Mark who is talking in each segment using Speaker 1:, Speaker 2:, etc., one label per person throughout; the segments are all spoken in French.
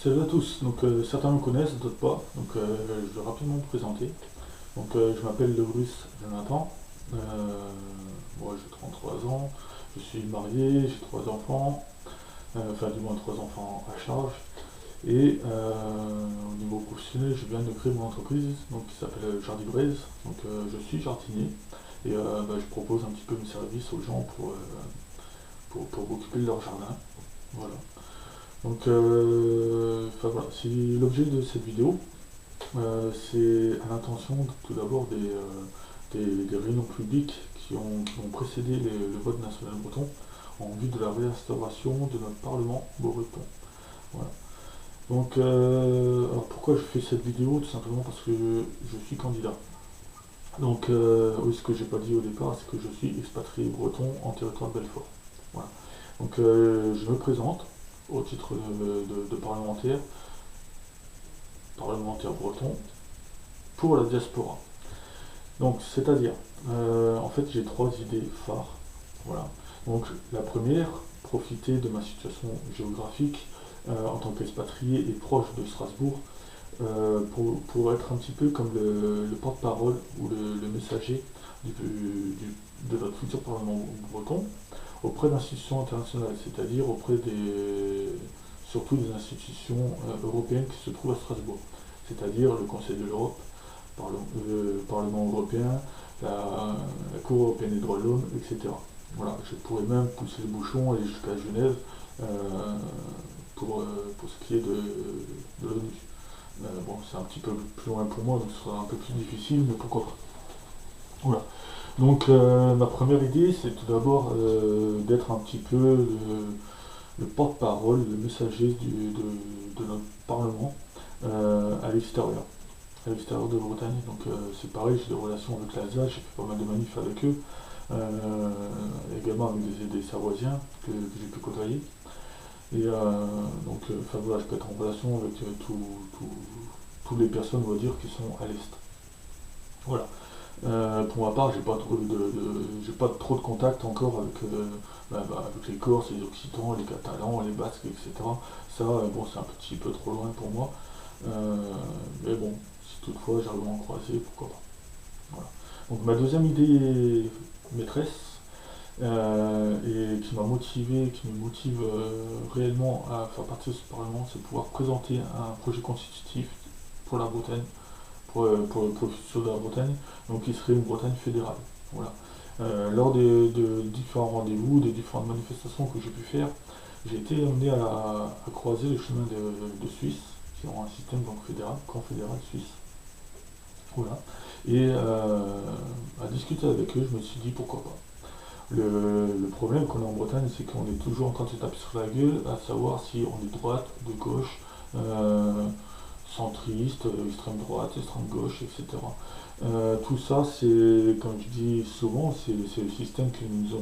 Speaker 1: Salut à tous, certains me connaissent, d'autres pas, je vais rapidement me présenter. Je m'appelle Bruce Jonathan, moi j'ai 33 ans, je suis marié, j'ai trois enfants, enfin du moins trois enfants à charge. Au niveau professionnel, je viens de créer mon entreprise qui s'appelle Jardibraise. Je suis jardinier je propose un petit peu mes services aux gens pour m'occuper de leur jardin. Voilà. Voilà, c'est l'objet de cette vidéo. C'est à l'intention tout d'abord des réunions publiques qui ont précédé le vote national breton en vue de la réinstauration de notre Parlement breton. Voilà. Alors pourquoi je fais cette vidéo? Tout simplement parce que je suis candidat. Oui, ce que j'ai pas dit au départ, c'est que je suis expatrié breton en territoire de Belfort. Voilà. Je me présente au titre de parlementaire breton pour la diaspora. C'est-à-dire, en fait, j'ai trois idées phares. Voilà. La première, profiter de ma situation géographique en tant qu'expatrié et proche de Strasbourg pour être un petit peu comme le porte-parole ou le messager de notre futur Parlement breton auprès d'institutions internationales, c'est-à-dire surtout des institutions européennes qui se trouvent à Strasbourg, c'est-à-dire le Conseil de l'Europe, le Parlement européen, la Cour européenne des droits de l'homme, etc. Voilà, je pourrais même pousser le bouchon et aller jusqu'à Genève pour ce qui est de l'ONU. Bon, c'est un petit peu plus loin pour moi, donc ce sera un peu plus difficile, mais pourquoi pas. Voilà. Ma première idée, c'est tout d'abord d'être un petit peu le porte-parole, le messager de notre Parlement à l'extérieur de Bretagne. C'est pareil, j'ai des relations avec l'Alsace, j'ai fait pas mal de manifs avec eux, également avec des Savoisiens que j'ai pu côtoyer. Voilà, je peux être en relation avec toutes les personnes, on va dire, qui sont à l'Est. Voilà. Pour ma part, j'ai pas trop de contact encore avec les Corses, les Occitans, les Catalans, les Basques, etc. Ça, bon, c'est un petit peu trop loin pour moi. Mais bon, si toutefois j'arrive à en croiser, pourquoi pas. Voilà. Ma deuxième idée maîtresse, et qui m'a motivé, qui me motive réellement à faire partie de ce Parlement, c'est de pouvoir présenter un projet constitutif pour la Bretagne, pour le futur de la Bretagne, donc qui serait une Bretagne fédérale. Voilà. Lors de différents rendez-vous, des différentes manifestations que j'ai pu faire, j'ai été amené à croiser le chemin de Suisse, qui ont un système donc fédéral, confédéral suisse. Voilà. À discuter avec eux, je me suis dit pourquoi pas. Le problème qu'on a en Bretagne, c'est qu'on est toujours en train de se taper sur la gueule, à savoir si on est droite, de gauche, centriste, extrême droite, extrême gauche, etc. Tout ça, c'est, comme je dis souvent, c'est le système que nous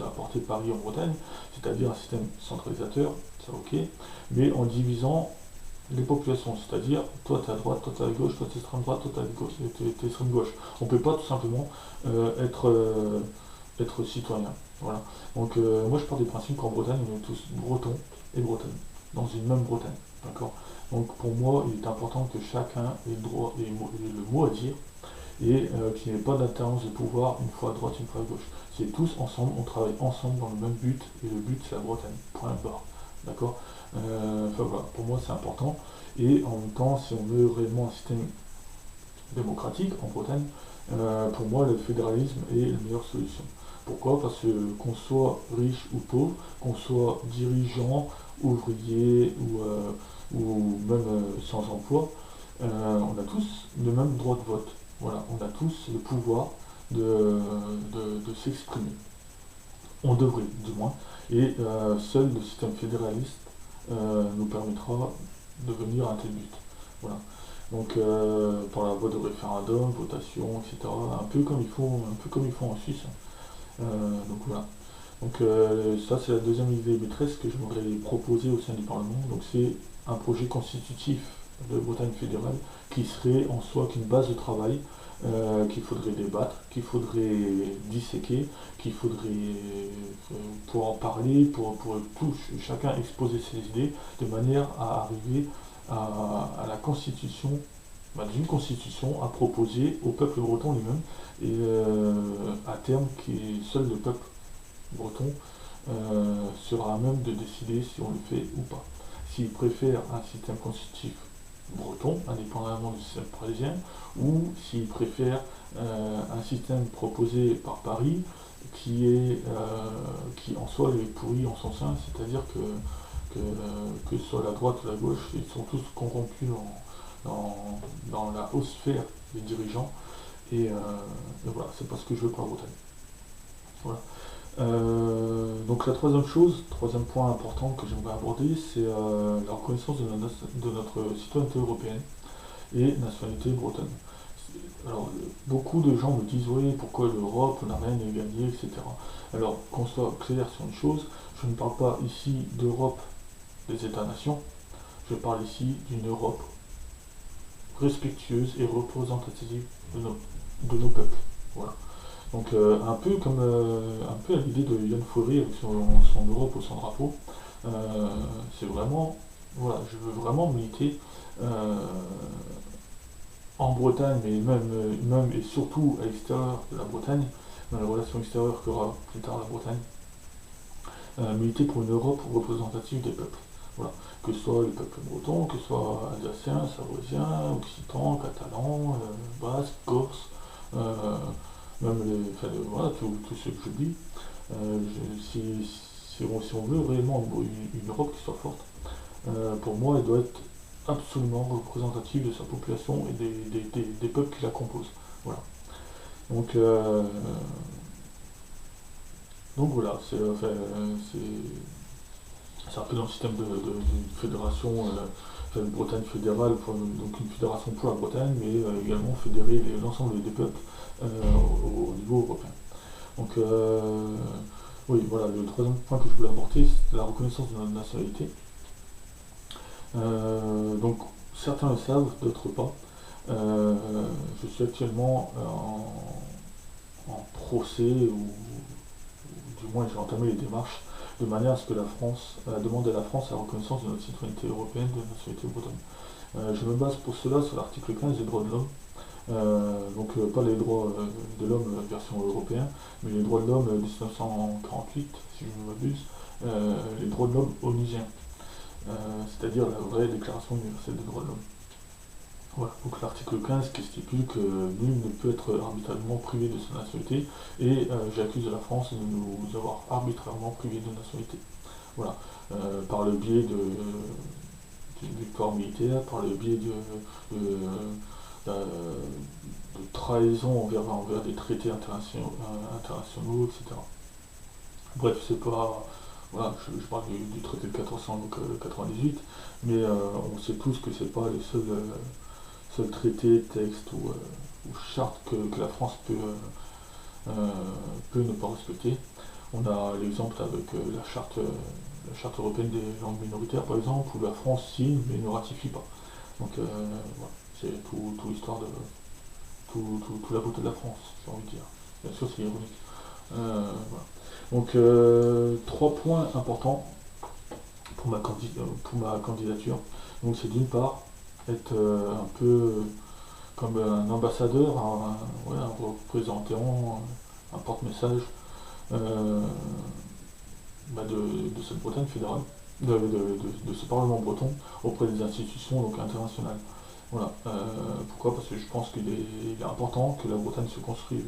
Speaker 1: a apporté Paris en Bretagne, c'est-à-dire un système centralisateur, ça ok, mais en divisant les populations, c'est-à-dire toi t'es à droite, toi t'es à gauche, toi t'es extrême droite, toi t'es extrême gauche. On peut pas tout simplement être citoyen. Voilà. Moi je pars du principe qu'en Bretagne on est tous bretons et bretonnes, dans une même Bretagne. D'accord. Pour moi il est important que chacun ait le droit et le mot à dire et qu'il n'y ait pas d'alternance de pouvoir une fois à droite, une fois à gauche. C'est tous ensemble, on travaille ensemble dans le même but et le but c'est la Bretagne. Point barre. D'accord. Voilà, pour moi c'est important. Et en même temps, si on veut réellement un système démocratique en Bretagne, pour moi le fédéralisme est la meilleure solution. Pourquoi? Parce que qu'on soit riche ou pauvre, qu'on soit dirigeant, ouvrier ou même sans emploi, on a tous le même droit de vote. Voilà, on a tous le pouvoir de s'exprimer. On devrait, du moins. Et seul le système fédéraliste nous permettra de venir à un tel but. Voilà. Par la voie de référendum, votation, etc. Un peu comme ils font en Suisse. Voilà. Ça c'est la deuxième idée maîtresse que je voudrais proposer au sein du Parlement. C'est un projet constitutif de Bretagne fédérale qui serait en soi qu'une base de travail qu'il faudrait débattre, qu'il faudrait disséquer, qu'il faudrait pour en parler, pour tout, chacun exposer ses idées, de manière à arriver à la constitution, d'une constitution à proposer au peuple breton lui-même, et à terme, seul le peuple breton sera à même de décider si on le fait ou pas. S'il préfère un système constitutif breton, indépendamment du système parisien, ou s'il préfère un système proposé par Paris qui en soi est pourri en son sein, c'est-à-dire que ce soit la droite ou la gauche, ils sont tous corrompus dans la haute sphère des dirigeants, et voilà, c'est pas ce que je veux pour la Bretagne. Voilà. Donc la troisième point important que j'aimerais aborder, c'est la reconnaissance de notre citoyenneté européenne et nationalité bretonne. Alors, beaucoup de gens me disent, oui, pourquoi l'Europe, on n'a rien à gagner, etc. Alors, qu'on soit clair sur une chose, je ne parle pas ici d'Europe des États-nations, je parle ici d'une Europe respectueuse et représentative de nos peuples. Voilà. Donc un peu à l'idée de Yann Foury avec son Europe au son drapeau, c'est vraiment, voilà, je veux vraiment militer en Bretagne, mais même et surtout à l'extérieur de la Bretagne, dans les relations extérieures qu'aura plus tard la Bretagne, militer pour une Europe représentative des peuples. Voilà. Que ce soit les peuples bretons, que ce soit alsaciens, savoisiens, occitans, catalans, basques, corses, même voilà, tous ceux que j'oublie. Si on veut réellement une Europe qui soit forte, pour moi, elle doit être absolument représentative de sa population et des peuples qui la composent. Voilà. Donc, voilà, c'est un peu dans le système d'une fédération, une Bretagne fédérale, donc une fédération pour la Bretagne, mais également fédérer l'ensemble des peuples au niveau européen. Donc, oui, voilà, le troisième point que je voulais apporter, c'est la reconnaissance de notre nationalité. Donc, certains le savent, d'autres pas. Je suis actuellement en procès, ou du moins j'ai entamé les démarches, de manière à ce que la France demande à la France la reconnaissance de notre citoyenneté européenne, de notre nationalité bretonne. Je me base pour cela sur l'article 15 des droits de l'homme. Donc pas les droits de l'homme version européen, mais les droits de l'homme 1948, si je ne m'abuse, les droits de l'homme onusiens, c'est-à-dire la vraie déclaration universelle des droits de l'homme. Voilà, donc l'article 15 qui stipule que nul ne peut être arbitrairement privé de sa nationalité, et j'accuse la France de nous avoir arbitrairement privé de nationalité. Voilà, par le biais d'une victoire militaire, par le biais de trahison envers des traités internationaux, etc. Bref, c'est pas. Voilà, je parle du traité de 1498, mais on sait tous que c'est pas les seuls traités, textes ou chartes que la France peut ne pas respecter. On a l'exemple avec la charte européenne des langues minoritaires, par exemple, où la France signe mais ne ratifie pas. Donc voilà, c'est tout l'histoire de tout la beauté de la France, j'ai envie de dire. Bien sûr, c'est ironique. Voilà. Donc, trois points importants pour ma candidature. Donc, c'est d'une part être un peu comme un ambassadeur, un représentant, un porte-message de cette Bretagne fédérale, de ce Parlement breton auprès des institutions donc, internationales. Voilà. Pourquoi? Parce que je pense qu'il est important que la Bretagne se construise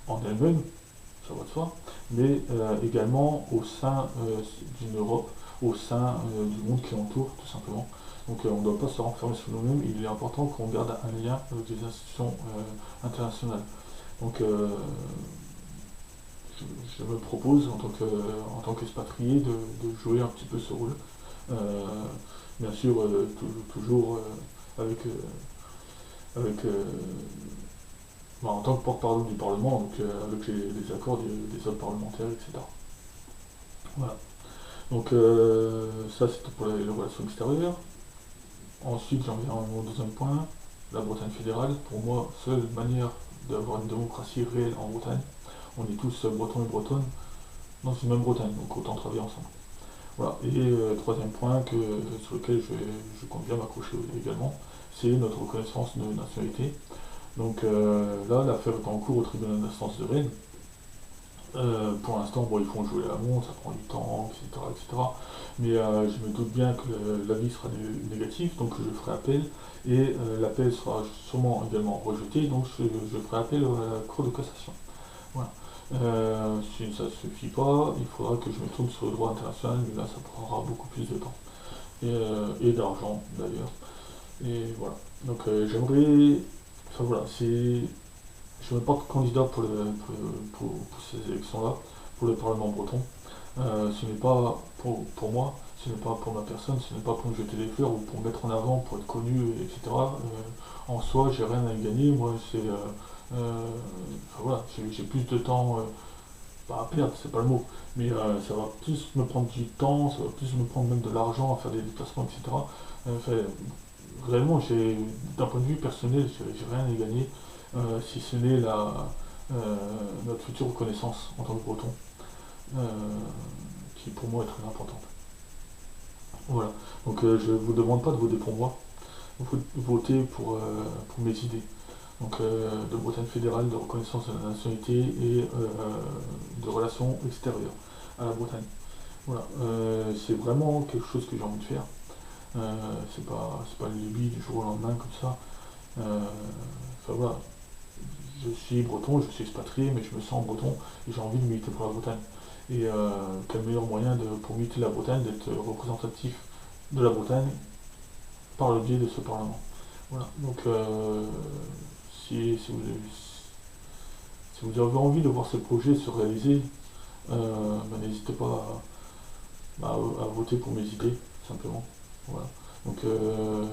Speaker 1: en elle-même, ça va de soi, mais également au sein d'une Europe, au sein du monde qui l'entoure, tout simplement. Donc on ne doit pas se renfermer sur nous-mêmes, il est important qu'on garde un lien avec les institutions internationales. Donc je me propose en tant qu'expatrié de jouer un petit peu ce rôle. Bien sûr, toujours avec en tant que porte-parole du Parlement, donc avec les accords des autres parlementaires, etc. Voilà. Donc ça c'était pour les relations extérieures. Ensuite j'en viens au deuxième point. la Bretagne fédérale. Pour moi, seule manière d'avoir une démocratie réelle en Bretagne, on est tous bretons et bretonnes dans une même Bretagne, donc autant travailler ensemble. Voilà. Et troisième point sur lequel je compte bien m'accrocher également, c'est notre reconnaissance de nationalité. Donc là, l'affaire est en cours au tribunal d'instance de Rennes. Pour l'instant, bon, ils font jouer la montre, ça prend du temps, etc. etc. Mais je me doute bien que l'avis sera négatif, donc je ferai appel. Et l'appel sera sûrement également rejeté, donc je ferai appel à la Cour de cassation. Voilà. Si ça ne suffit pas, il faudra que je me tourne sur le droit international, mais là ça prendra beaucoup plus de temps. Et d'argent d'ailleurs. Et voilà. Donc j'aimerais. Enfin voilà, je me porte candidat pour ces élections-là, pour le Parlement breton. Ce n'est pas pour moi, ce n'est pas pour ma personne, ce n'est pas pour me jeter des fleurs ou pour me mettre en avant, pour être connu, etc. En soi, j'ai rien à y gagner. Moi, enfin, voilà, j'ai plus de temps, pas à perdre, c'est pas le mot, mais ça va plus me prendre du temps, ça va plus me prendre même de l'argent à faire des déplacements, etc. Enfin, réellement, d'un point de vue personnel, j'ai rien à y gagner, si ce n'est notre future reconnaissance en tant que breton, euh, qui pour moi est très importante. Voilà. Donc je ne vous demande pas de voter pour moi, vous votez pour mes idées. Donc de Bretagne fédérale, de reconnaissance de la nationalité et de relations extérieures à la Bretagne. Voilà. C'est vraiment quelque chose que j'ai envie de faire. C'est pas une lubie du jour au lendemain comme ça. Enfin voilà, je suis breton, je suis expatrié, mais je me sens breton et j'ai envie de militer pour la Bretagne. Et quel meilleur moyen pour militer la Bretagne d'être représentatif de la Bretagne par le biais de ce Parlement. Voilà, donc si vous avez envie de voir ce projet se réaliser, n'hésitez pas à voter pour mes idées, simplement. Voilà. Donc je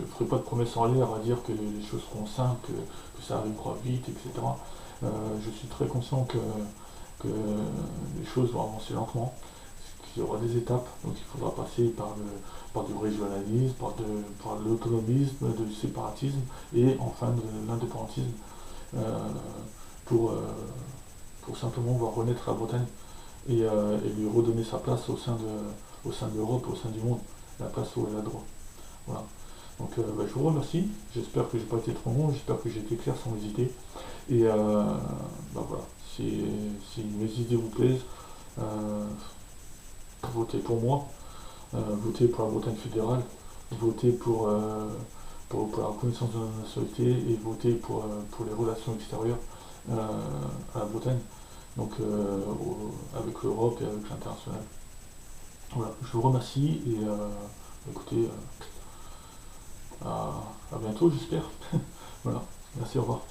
Speaker 1: ne ferai pas de promesses en l'air à dire que les choses seront simples, que ça arrivera vite, etc. Je suis très conscient que les choses vont avancer lentement, qu'il y aura des étapes, donc il faudra passer par du régionalisme, par de l'autonomisme, du séparatisme et enfin de l'indépendantisme pour, simplement voir renaître la Bretagne et lui redonner sa place au sein de l'Europe, au sein du monde, la place où elle a droit. Voilà. Donc je vous remercie, j'espère que j'ai pas été trop long, j'espère que j'ai été clair sans hésiter. Et voilà, si mes idées vous plaisent, votez pour moi, votez pour la Bretagne fédérale, votez pour la reconnaissance de la nationalité et votez pour les relations extérieures à la Bretagne, donc avec l'Europe et avec l'international. Voilà, je vous remercie et écoutez, à bientôt j'espère. Voilà, merci, au revoir.